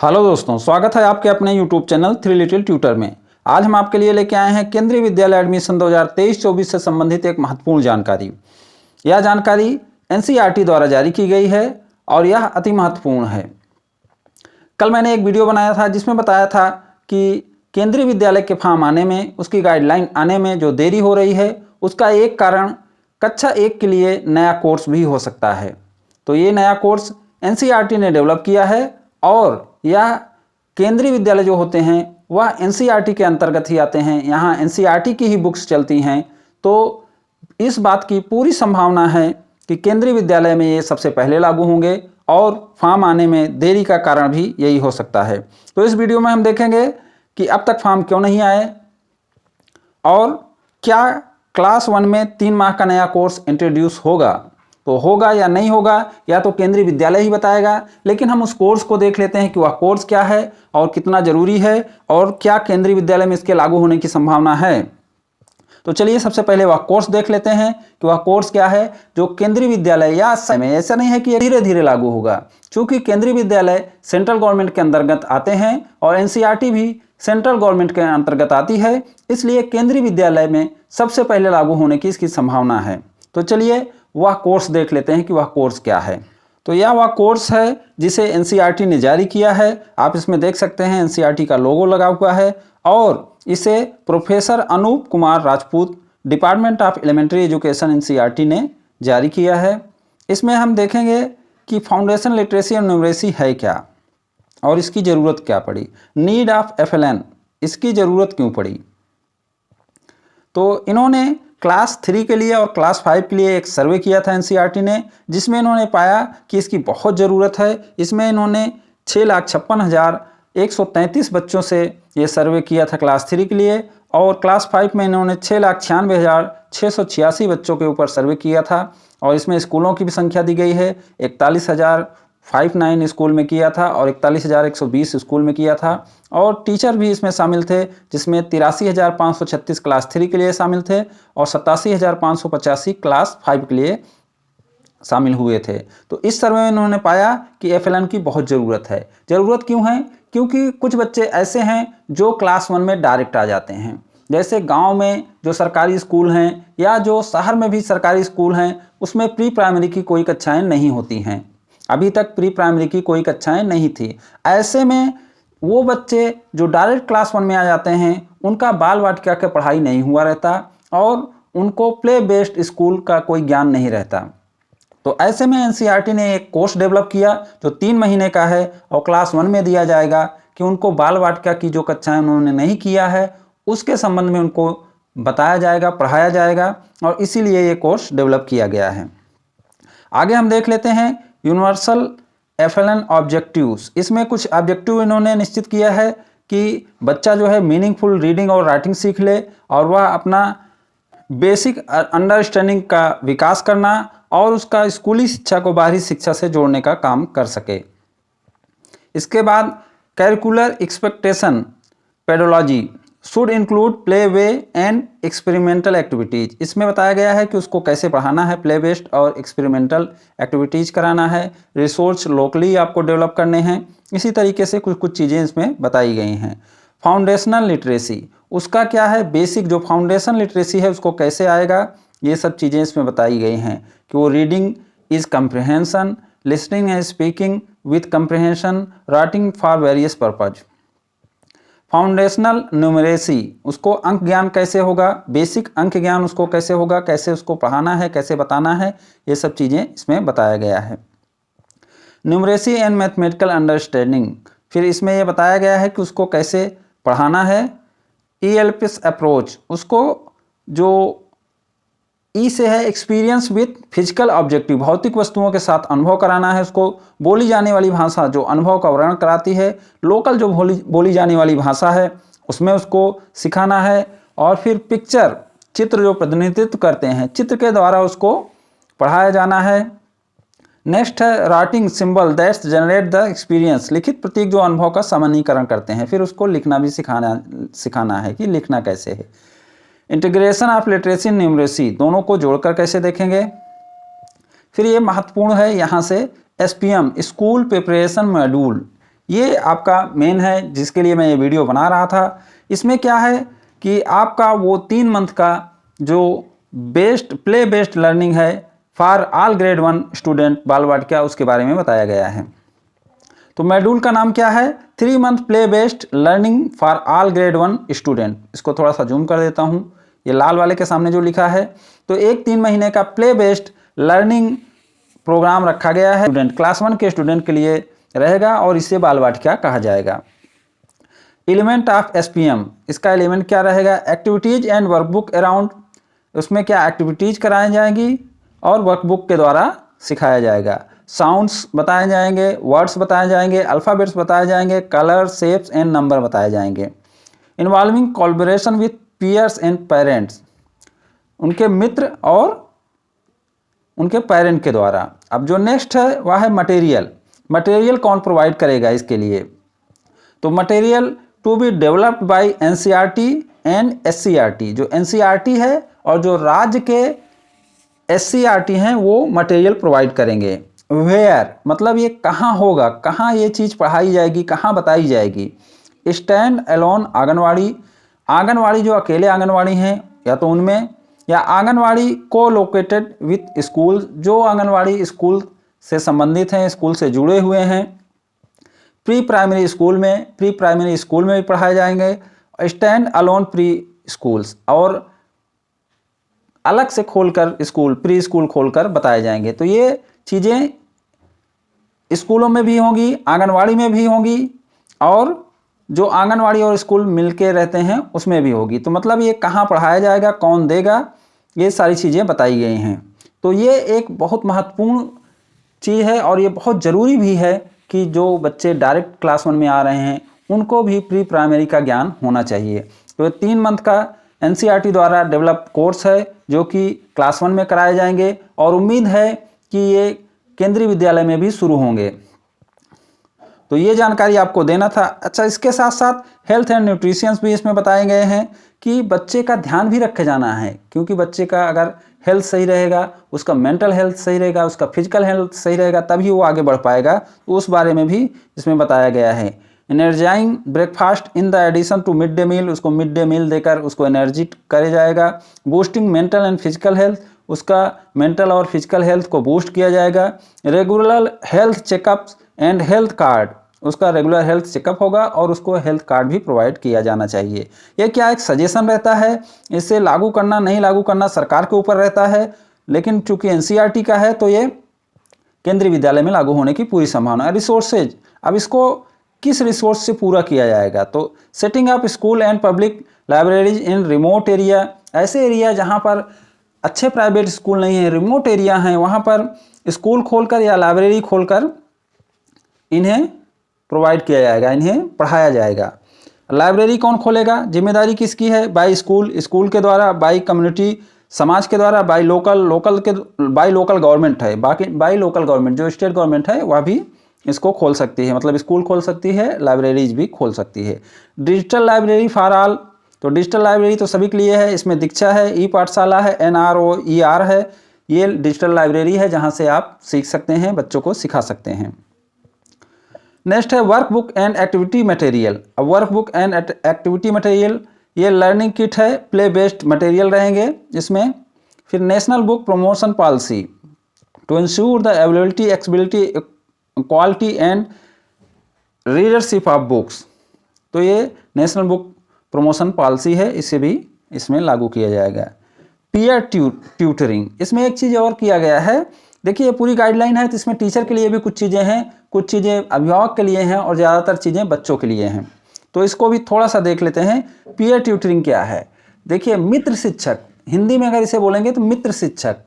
Hello दोस्तों, स्वागत है आपके अपने YouTube channel three little tutor में। आज हम आपके लिए लेके आए हैं केंद्रीय विद्यालय एडमिशन 2023-24 से संबंधित एक महत्वपूर्ण जानकारी। यह जानकारी NCERT द्वारा जारी की गई है और यह अति महत्वपूर्ण है। कल मैंने एक वीडियो बनाया था जिसमें बताया था कि केंद्रीय विद्यालय के फॉर्म आने में, उसकी गाइडलाइन आने में जो देरी हो रही है, उसका एक कारण कक्षा 1 के लिए नया कोर्स भी हो सकता है। तो ये नया कोर्स NCERT ने डेवलप किया है और यह केंद्रीय विद्यालय जो होते हैं वह NCERT के अंतर्गत ही आते हैं। यहाँ NCERT की ही बुक्स चलती हैं। तो इस बात की पूरी संभावना है कि केंद्रीय विद्यालय में ये सबसे पहले लागू होंगे और फॉर्म आने में देरी का कारण भी यही हो सकता है। तो इस वीडियो में हम देखेंगे कि अब तक फॉर्म क्यों नहीं आए और क्या क्लास 1 में 3 माह का नया कोर्स इंट्रोड्यूस होगा। तो होगा या नहीं होगा या तो केंद्रीय विद्यालय ही बताएगा, लेकिन हम उस कोर्स को देख लेते हैं कि वह कोर्स क्या है और कितना जरूरी है और क्या केंद्रीय विद्यालय में इसके लागू होने की संभावना है। तो चलिए सबसे पहले वह कोर्स देख लेते हैं कि वह कोर्स क्या है जो केंद्रीय विद्यालय या में, ऐसा नहीं है कि धीरे धीरे लागू होगा, क्योंकि केंद्रीय विद्यालय सेंट्रल गवर्नमेंट के अंतर्गत आते हैं और NCERT भी सेंट्रल गवर्नमेंट के अंतर्गत आती है, इसलिए केंद्रीय विद्यालय में सबसे पहले लागू होने की इसकी संभावना है। तो चलिए वह कोर्स देख लेते हैं कि वह कोर्स क्या है। तो यह वह कोर्स है जिसे NCERT ने जारी किया है। आप इसमें देख सकते हैं NCERT का लोगो लगा हुआ है और इसे professor Anup Kumar Rajput, department of elementary education NCERT ने जारी किया है। इसमें हम देखेंगे कि फाउंडेशन लिटरेसी और न्यूमरेसी है क्या और इसकी ज़रूरत क्या पड़ी। नीड ऑफ FLN, इसकी ज़रूरत क्यों पड़ी। तो इन्होंने क्लास 3 के लिए और क्लास 5 के लिए एक सर्वे किया था NCERT ने, जिसमें इन्होंने पाया कि इसकी बहुत ज़रूरत है। इसमें इन्होंने 6,56,133 बच्चों से ये सर्वे किया था क्लास 3 के लिए और क्लास 5 में इन्होंने 6,96,686 बच्चों के ऊपर सर्वे किया था। और इसमें स्कूलों की भी संख्या दी गई है। 41,059 स्कूल में किया था और 41,120 स्कूल में किया था। और टीचर भी इसमें शामिल थे, जिसमें 83,536 क्लास 3 के लिए शामिल थे और 87,585 क्लास 5 के लिए शामिल हुए थे। तो इस सर्वे में इन्होंने पाया कि FLN की बहुत ज़रूरत है। ज़रूरत क्यों है? क्योंकि कुछ बच्चे ऐसे हैं जो क्लास 1 में डायरेक्ट आ जाते हैं। जैसे गांव में जो सरकारी स्कूल हैं या जो शहर में भी सरकारी स्कूल हैं, उसमें प्री प्राइमरी की कोई कक्षाएं नहीं होती हैं। अभी तक प्री प्राइमरी की कोई कक्षाएं नहीं थी। ऐसे में वो बच्चे जो डायरेक्ट क्लास 1 में आ जाते हैं, उनका बाल वाटिका की पढ़ाई नहीं हुआ रहता और उनको प्ले बेस्ड स्कूल का कोई ज्ञान नहीं रहता। तो ऐसे में NCERT ने एक कोर्स डेवलप किया जो 3 महीने का है और क्लास 1 में दिया जाएगा कि उनको बाल वाटिका की जो कक्षाएं उन्होंने नहीं किया है उसके संबंध में उनको बताया जाएगा, पढ़ाया जाएगा और इसीलिए ये कोर्स डेवलप किया गया है। आगे हम देख लेते हैं यूनिवर्सल FLN ऑब्जेक्टिव्स। इसमें कुछ ऑब्जेक्टिव इन्होंने निश्चित किया है कि बच्चा जो है मीनिंगफुल रीडिंग और राइटिंग सीख ले और वह अपना बेसिक अंडरस्टैंडिंग का विकास करना और उसका स्कूली शिक्षा को बाहरी शिक्षा से जोड़ने का काम कर सके। इसके बाद curricular expectation pedology should include play way and experimental activities. इसमें बताया गया है कि उसको कैसे पढ़ाना है, प्ले बेस्ड और एक्सपेरिमेंटल एक्टिविटीज़ कराना है, रिसोर्स लोकली आपको डेवलप करने हैं। इसी तरीके से कुछ कुछ चीज़ें इसमें बताई गई हैं। फाउंडेशनल लिटरेसी, उसका क्या है, बेसिक जो फाउंडेशन लिटरेसी है उसको कैसे आएगा, ये सब चीज़ें इसमें बताई गई हैं कि वो reading is comprehension, listening and speaking with comprehension, writing for various purpose. Foundational numeracy, उसको अंक ज्ञान कैसे होगा, बेसिक अंक ज्ञान उसको कैसे होगा, कैसे उसको पढ़ाना है, कैसे बताना है, ये सब चीज़ें इसमें बताया गया है। न्यूमरेसी एंड मैथमेटिकल अंडरस्टैंडिंग, फिर इसमें ये बताया गया है कि उसको कैसे पढ़ाना है। ELPS अप्रोच, उसको जो ई से है एक्सपीरियंस विथ फिजिकल ऑब्जेक्टिव, भौतिक वस्तुओं के साथ अनुभव कराना है उसको। बोली जाने वाली भाषा जो अनुभव का वर्णन कराती है, लोकल जो बोली जाने वाली भाषा है उसमें उसको सिखाना है। और फिर पिक्चर, चित्र जो प्रतिनिधित्व करते हैं, चित्र के द्वारा उसको पढ़ाया जाना है। नेक्स्ट है writing symbol that's generate the experience, लिखित प्रतीक जो अनुभव का सामान्यीकरण करते हैं। फिर उसको लिखना भी सिखाना है कि लिखना कैसे है। इंटीग्रेशन ऑफ लिटरेसी न्यूमरेसी, दोनों को जोड़कर कैसे देखेंगे। फिर ये महत्वपूर्ण है यहाँ से SPM स्कूल प्रिपरेशन मॉड्यूल, ये आपका मेन है जिसके लिए मैं ये वीडियो बना रहा था। इसमें क्या है कि आपका वो 3 मंथ का जो प्ले बेस्ड लर्निंग है फॉर ऑल ग्रेड 1 स्टूडेंट बाल वाटिका, उसके बारे में बताया गया है। तो मॉड्यूल का नाम क्या है? 3 month play based learning for all grade 1 student. इसको थोड़ा सा जूम कर देता हूँ, ये लाल वाले के सामने जो लिखा है। तो एक 3 महीने का प्ले बेस्ड लर्निंग प्रोग्राम रखा गया है स्टूडेंट, क्लास 1 के स्टूडेंट के लिए रहेगा और इसे बाल वाटिका कहा जाएगा। एलिमेंट ऑफ SPM, इसका एलिमेंट क्या रहेगा? एक्टिविटीज एंड वर्कबुक अराउंड, उसमें क्या एक्टिविटीज कराई जाएंगी और वर्कबुक के द्वारा सिखाया जाएगा। साउंड्स बताए जाएंगे, वर्ड्स बताए जाएंगे, अल्फ़ाबेट्स बताए जाएंगे, कलर, शेप्स एंड नंबर बताए जाएंगे। Involving collaboration with peers and parents, उनके मित्र और उनके पेरेंट के द्वारा। अब जो नेक्स्ट है वह है मटेरियल कौन प्रोवाइड करेगा इसके लिए? तो material to be developed by NCERT and SCERT, जो NCERT है और जो राज्य के SCERT हैं वो मटेरियल प्रोवाइड करेंगे। वेयर मतलब ये कहाँ होगा, कहाँ ये चीज़ पढ़ाई जाएगी, कहाँ बताई जाएगी। स्टैंड अलोन आंगनवाड़ी जो अकेले आंगनवाड़ी हैं या तो उनमें, या आंगनवाड़ी को लोकेटेड विथ स्कूल, जो आंगनवाड़ी स्कूल से संबंधित हैं, स्कूल से जुड़े हुए हैं। प्री प्राइमरी स्कूल में भी पढ़ाए जाएंगे। स्टैंड अलोन प्री स्कूल्स, और अलग से खोलकर प्री स्कूल खोलकर बताए जाएंगे। तो ये चीज़ें स्कूलों में भी होंगी, आंगनवाड़ी में भी होंगी, और जो आंगनवाड़ी और स्कूल मिलके रहते हैं उसमें भी होगी। तो मतलब ये कहाँ पढ़ाया जाएगा, कौन देगा, ये सारी चीज़ें बताई गई हैं। तो ये एक बहुत महत्वपूर्ण चीज़ है और ये बहुत ज़रूरी भी है कि जो बच्चे डायरेक्ट क्लास 1 में आ रहे हैं उनको भी प्री प्राइमरी का ज्ञान होना चाहिए। तो 3 मंथ का NCERT द्वारा डेवलप कोर्स है जो कि क्लास 1 में कराए जाएंगे और उम्मीद है कि ये केंद्रीय विद्यालय में भी शुरू होंगे। तो ये जानकारी आपको देना था। अच्छा, इसके साथ साथ हेल्थ एंड न्यूट्रिशंस भी इसमें बताए गए हैं कि बच्चे का ध्यान भी रखे जाना है, क्योंकि बच्चे का अगर हेल्थ सही रहेगा, उसका मेंटल हेल्थ सही रहेगा, उसका फिजिकल हेल्थ सही रहेगा, तभी वो आगे बढ़ पाएगा। तो उस बारे में भी इसमें बताया गया है। Energising breakfast in the addition to mid day meal, उसको मिड डे मील देकर उसको एनर्जी करे जाएगा। Boosting mental and physical health, उसका मेंटल और फिजिकल हेल्थ को बूस्ट किया जाएगा। Regular health checkups and health card, उसका रेगुलर हेल्थ चेकअप होगा और उसको हेल्थ कार्ड भी प्रोवाइड किया जाना चाहिए। ये क्या एक सजेशन रहता है, इसे लागू करना नहीं लागू करना सरकार के ऊपर रहता है, लेकिन चूंकि NCERT का है तो ये केंद्रीय विद्यालय में लागू होने की पूरी संभावना है। रिसोर्सेज, अब इसको किस रिसोर्स से पूरा किया जाएगा? तो setting up school and public libraries in remote area, ऐसे एरिया जहाँ पर अच्छे प्राइवेट स्कूल नहीं है, रिमोट एरिया हैं, वहाँ पर स्कूल खोलकर या लाइब्रेरी खोलकर इन्हें प्रोवाइड किया जाएगा, इन्हें पढ़ाया जाएगा। लाइब्रेरी कौन खोलेगा, जिम्मेदारी किसकी है? बाय स्कूल के द्वारा, बाय कम्युनिटी समाज के द्वारा, बाय लोकल गवर्नमेंट है। बाकी बाय लोकल गवर्नमेंट जो स्टेट गवर्नमेंट है वह भी इसको खोल सकती है, मतलब स्कूल खोल सकती है, लाइब्रेरीज भी खोल सकती है। डिजिटल लाइब्रेरी फॉर ऑल, तो डिजिटल लाइब्रेरी तो सभी के लिए है, इसमें दीक्षा है, ई पाठशाला है, NROER है, ये डिजिटल लाइब्रेरी है जहाँ से आप सीख सकते हैं, बच्चों को सिखा सकते हैं। नेक्स्ट है वर्कबुक एंड एक्टिविटी मटेरियल। अब वर्कबुक एंड एक्टिविटी मटेरियल ये लर्निंग किट है, प्ले बेस्ड मटेरियल रहेंगे इसमें। फिर national book promotion policy to ensure the availability, accessibility, quality and readership of books, तो ये नेशनल बुक प्रमोशन पॉलिसी है, इसे भी इसमें लागू किया जाएगा। पीयर ट्यूटरिंग, इसमें एक चीज़ और किया गया है, देखिए ये पूरी गाइडलाइन है तो इसमें टीचर के लिए भी कुछ चीज़ें हैं, कुछ चीज़ें अभिभावक के लिए हैं और ज़्यादातर चीज़ें बच्चों के लिए हैं। तो इसको भी थोड़ा सा देख लेते हैं। पीयर ट्यूटरिंग क्या है? देखिए मित्र शिक्षक, हिंदी में अगर इसे बोलेंगे तो मित्र शिक्षक,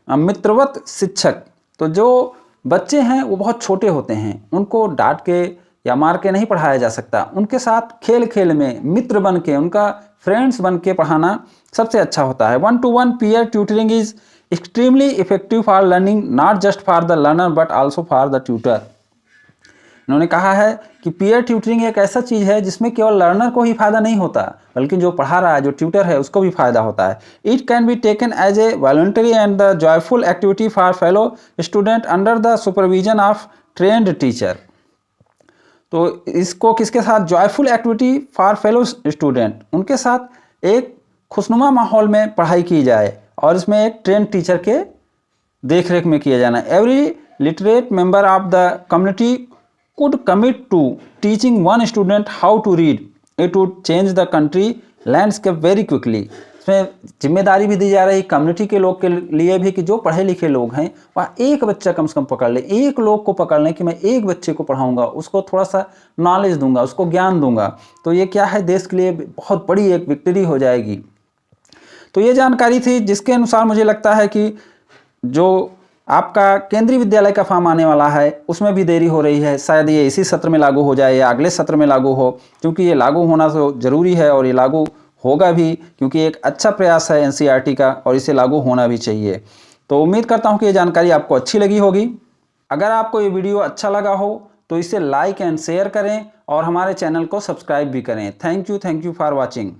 मित्रवत शिक्षक। तो जो बच्चे हैं वो बहुत छोटे होते हैं, उनको डांट के या मार के नहीं पढ़ाया जा सकता, उनके साथ खेल खेल में मित्र बन के, उनका फ्रेंड्स बन के पढ़ाना सबसे अच्छा होता है। 1-to-1 peer tutoring is extremely effective for learning, not just for the learner but also for the tutor. इन्होंने कहा है कि पीयर ट्यूटरिंग एक ऐसा चीज़ है जिसमें केवल लर्नर को ही फायदा नहीं होता, बल्कि जो पढ़ा रहा है, जो ट्यूटर है, उसको भी फायदा होता है। It can be taken as a voluntary and the joyful activity for fellow student under the supervision of trained teacher. तो इसको किसके साथ, joyful activity for fellow student, उनके साथ एक खुशनुमा माहौल में पढ़ाई की जाए और इसमें एक ट्रेन टीचर के देख रेख में किया जाना। Every literate member of the community could commit to teaching one student how to read, it would change the country landscape very quickly. इसमें जिम्मेदारी भी दी जा रही कम्युनिटी के लोग के लिए भी कि जो पढ़े लिखे लोग हैं वह एक बच्चा कम से कम पकड़ ले, एक लोग को पकड़ लें कि मैं एक बच्चे को पढ़ाऊंगा, उसको थोड़ा सा नॉलेज दूंगा, उसको ज्ञान दूंगा, तो ये क्या है, देश के लिए बहुत बड़ी एक विक्ट्री हो जाएगी। तो ये जानकारी थी जिसके अनुसार मुझे लगता है कि जो आपका केंद्रीय विद्यालय का फॉर्म आने वाला है उसमें भी देरी हो रही है, शायद ये इसी सत्र में लागू हो जाए या अगले सत्र में लागू हो, क्योंकि ये लागू होना तो ज़रूरी है और ये लागू होगा भी, क्योंकि एक अच्छा प्रयास है एनसीईआरटी का और इसे लागू होना भी चाहिए। तो उम्मीद करता हूँ कि ये जानकारी आपको अच्छी लगी होगी। अगर आपको ये वीडियो अच्छा लगा हो तो इसे लाइक एंड शेयर करें और हमारे चैनल को सब्सक्राइब भी करें। Thank you for watching.